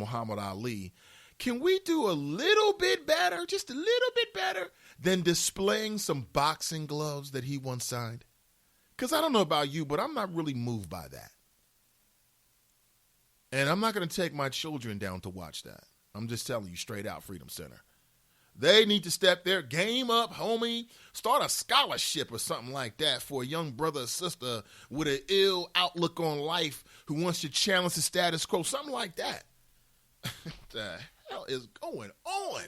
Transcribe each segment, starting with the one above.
Muhammad Ali. Can we do a little bit better, just a little bit better, than displaying some boxing gloves that he once signed? Because I don't know about you, but I'm not really moved by that. And I'm not going to take my children down to watch that. I'm just telling you straight out, Freedom Center. They need to step their game up, homie. Start a scholarship or something like that for a young brother or sister with an ill outlook on life who wants to challenge the status quo, something like that. What the hell is going on?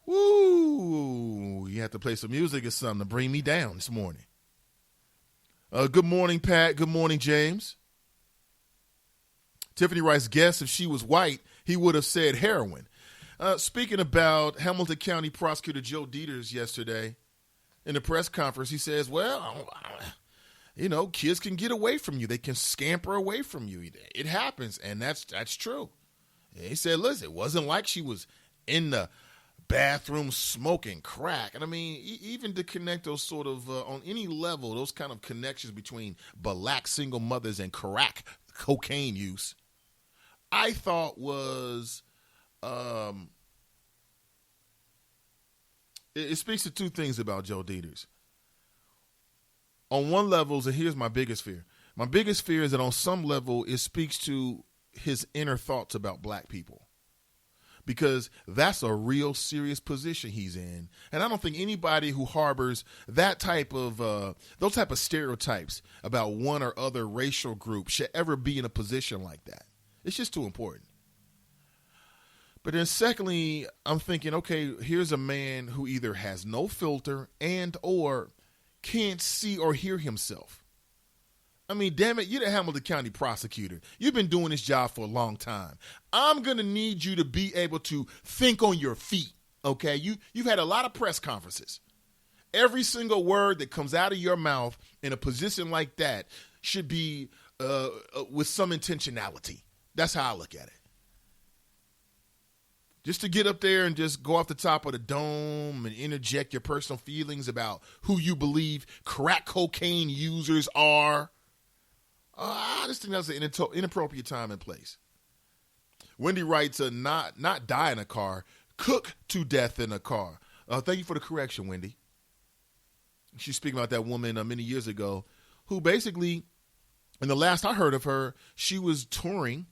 Woo! You have to play some music or something to bring me down this morning. Good morning, Pat. Good morning, James. Tiffany writes, guess if she was white, he would have said heroin. Speaking about Hamilton County Prosecutor Joe Dieters yesterday in the press conference, he says, well, kids can get away from you. They can scamper away from you. It happens, and that's true. And he said, listen, it wasn't like she was in the bathroom smoking crack. And I mean, even to connect those sort of, on any level, those kind of connections between black single mothers and crack cocaine use, I thought was, it speaks to two things about Joe Dieters. On one level, and here's my biggest fear. My biggest fear is that on some level, it speaks to his inner thoughts about black people. Because that's a real serious position he's in. And I don't think anybody who harbors that type of, those type of stereotypes about one or other racial group should ever be in a position like that. It's just too important. But then secondly, I'm thinking, okay, here's a man who either has no filter and or can't see or hear himself. I mean, damn it, you're the Hamilton County prosecutor. You've been doing this job for a long time. I'm going to need you to be able to think on your feet, okay? You've had a lot of press conferences. Every single word that comes out of your mouth in a position like that should be with some intentionality. That's how I look at it. Just to get up there and just go off the top of the dome and interject your personal feelings about who you believe crack cocaine users are. I just think that's an inappropriate time and place. Wendy writes, not die in a car, cook to death in a car. Thank you for the correction, Wendy. She's speaking about that woman many years ago who basically, in the last I heard of her, she was touring.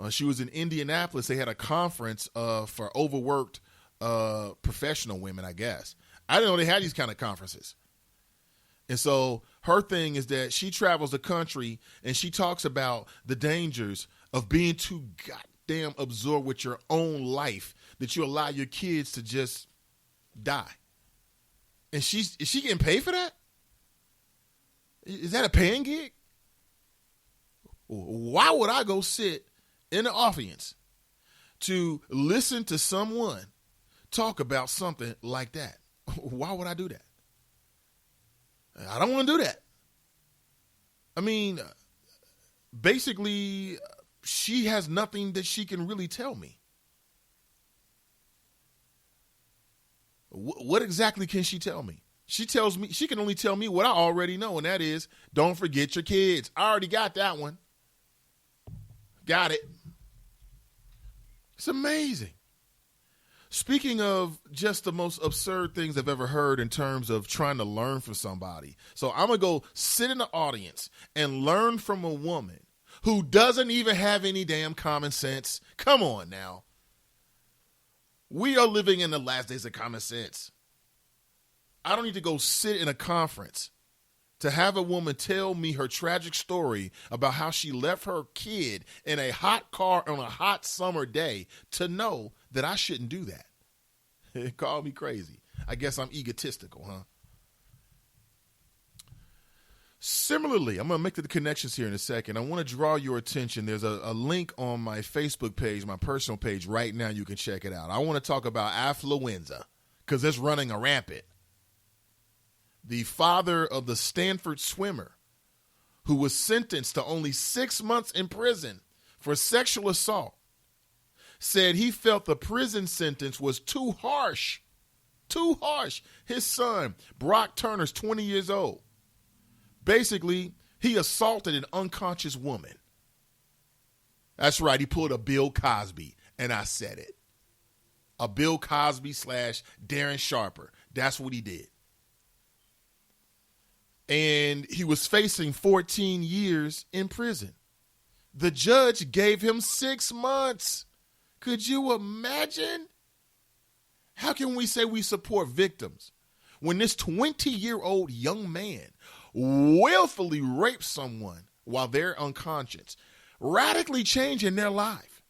She was in Indianapolis. They had a conference for overworked professional women, I guess. I didn't know they had these kind of conferences. And so her thing is that she travels the country and she talks about the dangers of being too goddamn absorbed with your own life that you allow your kids to just die. And is she getting paid for that? Is that a paying gig? Why would I go sit in the audience to listen to someone talk about something like that? Why would I do that? I don't want to do that. I mean, basically, she has nothing that she can really tell me. What exactly can she tell me? She can only tell me what I already know, and that is, don't forget your kids. I already got that one. Got it. It's amazing. Speaking of just the most absurd things I've ever heard in terms of trying to learn from somebody. So I'm going to go sit in the audience and learn from a woman who doesn't even have any damn common sense. Come on now. We are living in the last days of common sense. I don't need to go sit in a conference to have a woman tell me her tragic story about how she left her kid in a hot car on a hot summer day to know that I shouldn't do that. It called me crazy. I guess I'm egotistical, huh? Similarly, I'm going to make the connections here in a second. I want to draw your attention. There's a link on my Facebook page, my personal page right now. You can check it out. I want to talk about affluenza because it's running a rampant. The father of the Stanford swimmer who was sentenced to only 6 months in prison for sexual assault said he felt the prison sentence was too harsh. Too harsh. His son, Brock Turner's 20 years old. Basically, He assaulted an unconscious woman. That's right. He pulled a Bill Cosby, and I said it. A Bill Cosby / Darren Sharper. That's what he did. And he was facing 14 years in prison. The judge gave him 6 months. Could you imagine? How can we say we support victims when this 20-year-old young man willfully raped someone while they're unconscious, radically changing their life,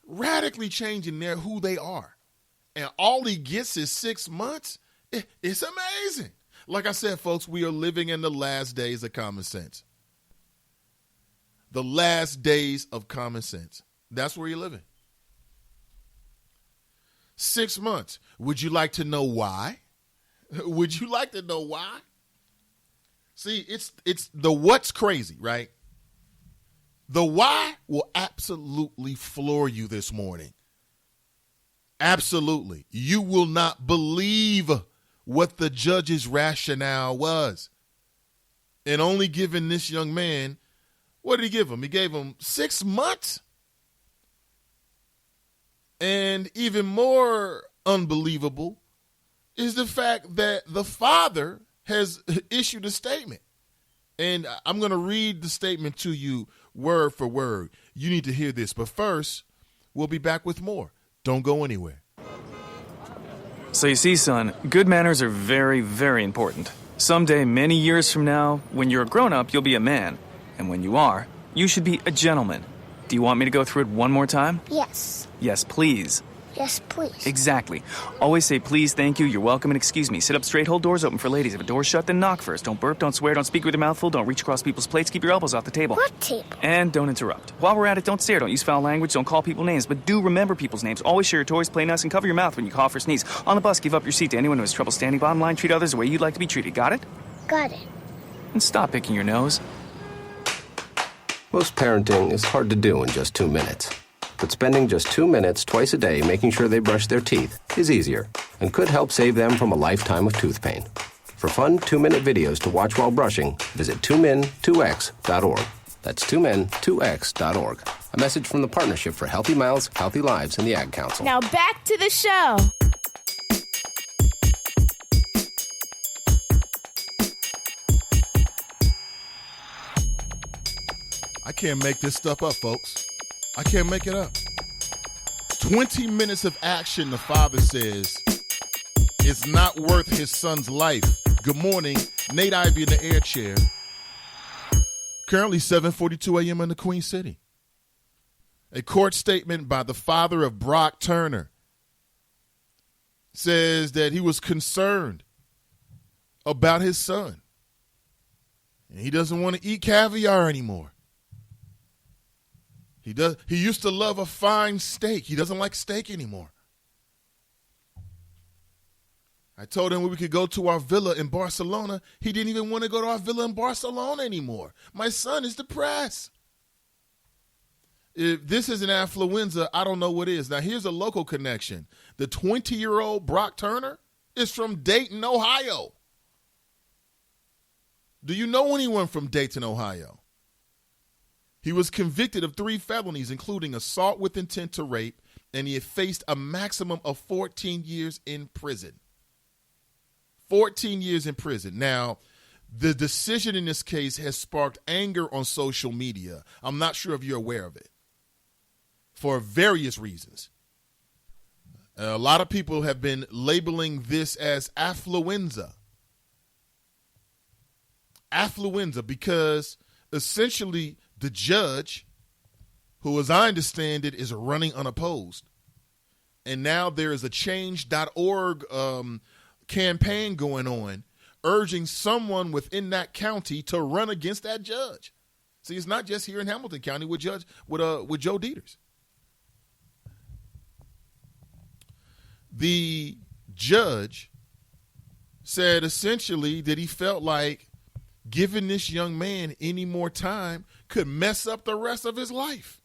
radically changing who they are, and all he gets is 6 months? It's amazing. Like I said, folks, we are living in the last days of common sense. The last days of common sense. That's where you're living. 6 months. Would you like to know why? Would you like to know why? See, it's the what's crazy, right? The why will absolutely floor you this morning. Absolutely. You will not believe what the judge's rationale was. And only giving this young man, what did he give him? He gave him 6 months? And even more unbelievable is the fact that the father has issued a statement. And I'm going to read the statement to you word for word. You need to hear this. But first, we'll be back with more. Don't go anywhere. So you see, son, good manners are very, very important. Someday, many years from now, when you're a grown-up, you'll be a man. And when you are, you should be a gentleman. Do you want me to go through it one more time? Yes. Yes, please. Yes, please. Exactly. Always say please, thank you, you're welcome, and excuse me. Sit up straight, hold doors open for ladies. If a door's shut, then knock first. Don't burp, don't swear, don't speak with your mouth full, don't reach across people's plates, keep your elbows off the table. What table? And don't interrupt. While we're at it, don't stare, don't use foul language, don't call people names, but do remember people's names. Always share your toys, play nice, and cover your mouth when you cough or sneeze. On the bus, give up your seat to anyone who has trouble standing. Bottom line, treat others the way you'd like to be treated. Got it? Got it. And stop picking your nose. Most parenting is hard to do in just 2 minutes. But spending just 2 minutes twice a day making sure they brush their teeth is easier and could help save them from a lifetime of tooth pain. For fun 2-minute videos to watch while brushing, visit 2min2x.org. That's 2min2x.org. A message from the Partnership for Healthy Mouths, Healthy Lives, and the Ad Council. Now back to the show. I can't make this stuff up, folks. I can't make it up. 20 minutes of action, the father says, is not worth his son's life. Good morning. Nate Ivey in the air chair. Currently 7:42 a.m. in the Queen City. A court statement by the father of Brock Turner says that he was concerned about his son. And he doesn't want to eat caviar anymore. He used to love a fine steak. He doesn't like steak anymore. I told him we could go to our villa in Barcelona. He didn't even want to go to our villa in Barcelona anymore. My son is depressed. If this isn't affluenza, I don't know what is. Now, here's a local connection. The 20-year-old Brock Turner is from Dayton, Ohio. Do you know anyone from Dayton, Ohio? He was convicted of 3 felonies, including assault with intent to rape, and he had faced a maximum of 14 years in prison. 14 years in prison. Now, the decision in this case has sparked anger on social media. I'm not sure if you're aware of it, for various reasons. A lot of people have been labeling this as affluenza. Affluenza, because essentially the judge, who as I understand it is running unopposed, and now there is a change.org campaign going on urging someone within that county to run against that judge. See, it's not just here in Hamilton County with Joe Dieters. The judge said essentially that he felt like giving this young man any more time could mess up the rest of his life.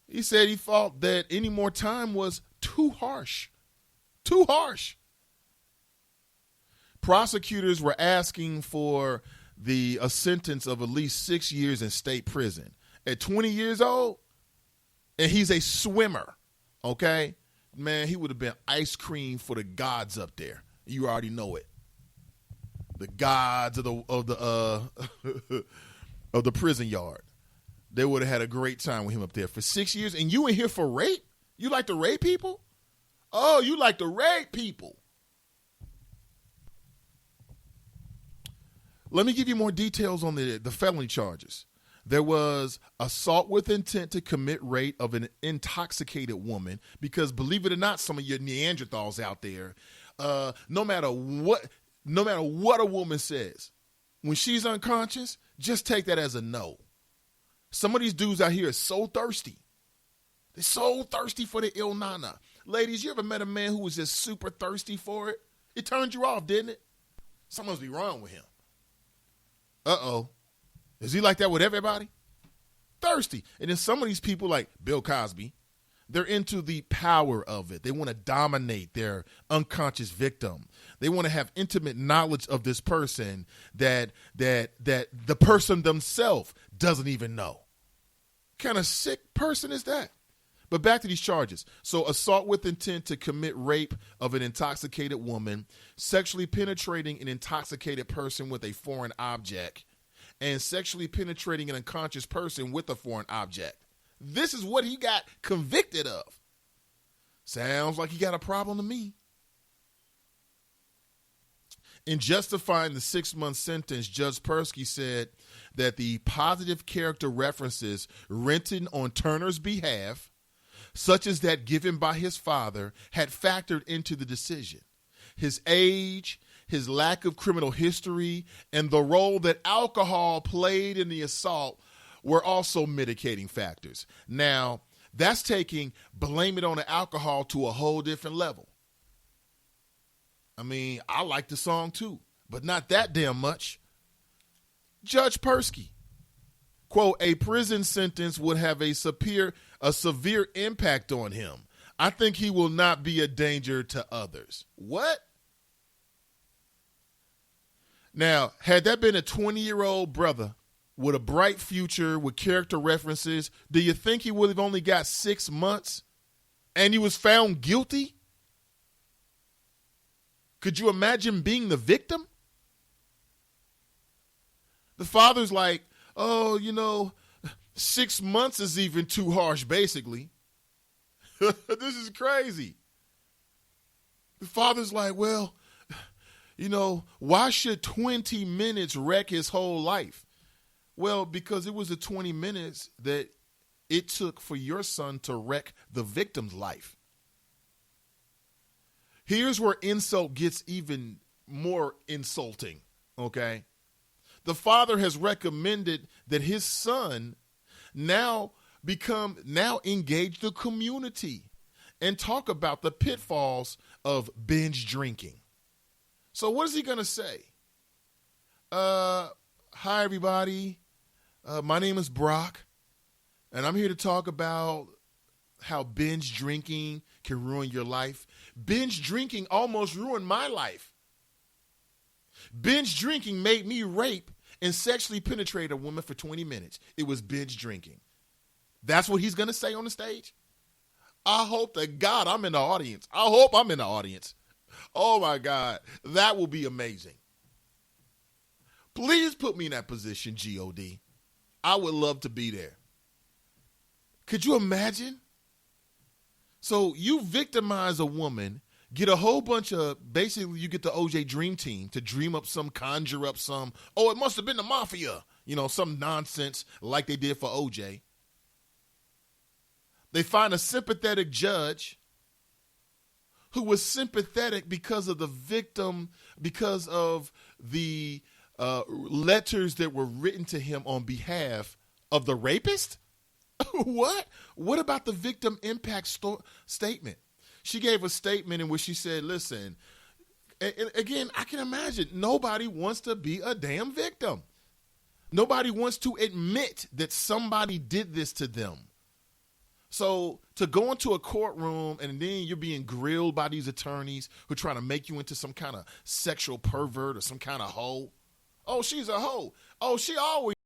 He said he thought that any more time was too harsh. Too harsh. prosecutors were asking for a sentence of at least 6 years in state prison. At 20 years old, and he's a swimmer, okay? Man, he would have been ice cream for the gods up there. You already know it. The gods of the of the prison yard. They would have had a great time with him up there for 6 years. And you in here for rape? You like to rape people? Oh, you like to rape people. Let me give you more details on the felony charges. There was assault with intent to commit rape of an intoxicated woman, because believe it or not, some of your Neanderthals out there, no matter what a woman says, when she's unconscious, just take that as a no. Some of these dudes out here are so thirsty. They're so thirsty for the Il Nana. Ladies, you ever met a man who was just super thirsty for it? It turned you off, didn't it? Something must be wrong with him. Uh-oh. Is he like that with everybody? Thirsty. And then some of these people, like Bill Cosby, they're into the power of it. They want to dominate their unconscious victim. They want to have intimate knowledge of this person that the person themselves doesn't even know. What kind of sick person is that? But back to these charges. So assault with intent to commit rape of an intoxicated woman, sexually penetrating an intoxicated person with a foreign object, and sexually penetrating an unconscious person with a foreign object. This is what he got convicted of. Sounds like he got a problem to me. In justifying the 6-month sentence, Judge Persky said that the positive character references written on Turner's behalf, such as that given by his father, had factored into the decision. His age, his lack of criminal history, and the role that alcohol played in the assault were also mitigating factors. Now, that's taking blame it on the alcohol to a whole different level. I mean, I like the song too, but not that damn much. Judge Persky, quote, a prison sentence would have a severe impact on him. I think he will not be a danger to others. What? Now, had that been a 20-year-old brother with a bright future, with character references, do you think he would have only got 6 months and he was found guilty? Could you imagine being the victim? The father's like, oh, 6 months is even too harsh, basically. This is crazy. The father's like, well, why should 20 minutes wreck his whole life? Well, because it was the 20 minutes that it took for your son to wreck the victim's life. Here's where insult gets even more insulting, okay? The father has recommended that his son now engage the community and talk about the pitfalls of binge drinking. So what is he going to say? Hi, everybody. My name is Brock, and I'm here to talk about how binge drinking can ruin your life. Binge drinking almost ruined my life. Binge drinking made me rape and sexually penetrate a woman for 20 minutes. It was binge drinking. That's what he's going to say on the stage? I hope to God I'm in the audience. I hope I'm in the audience. Oh, my God. That will be amazing. Please put me in that position, G.O.D. I would love to be there. Could you imagine? So you victimize a woman, get a whole bunch of, basically you get the OJ Dream Team to conjure up some, it must have been the mafia, some nonsense like they did for OJ. They find a sympathetic judge who was sympathetic because of the victim, because of the letters that were written to him on behalf of the rapist? What? What about the victim impact statement? She gave a statement in which she said, listen, and again, I can imagine nobody wants to be a damn victim. Nobody wants to admit that somebody did this to them. So to go into a courtroom and then you're being grilled by these attorneys who are trying to make you into some kind of sexual pervert or some kind of hoe. Oh, she's a hoe. Oh, she always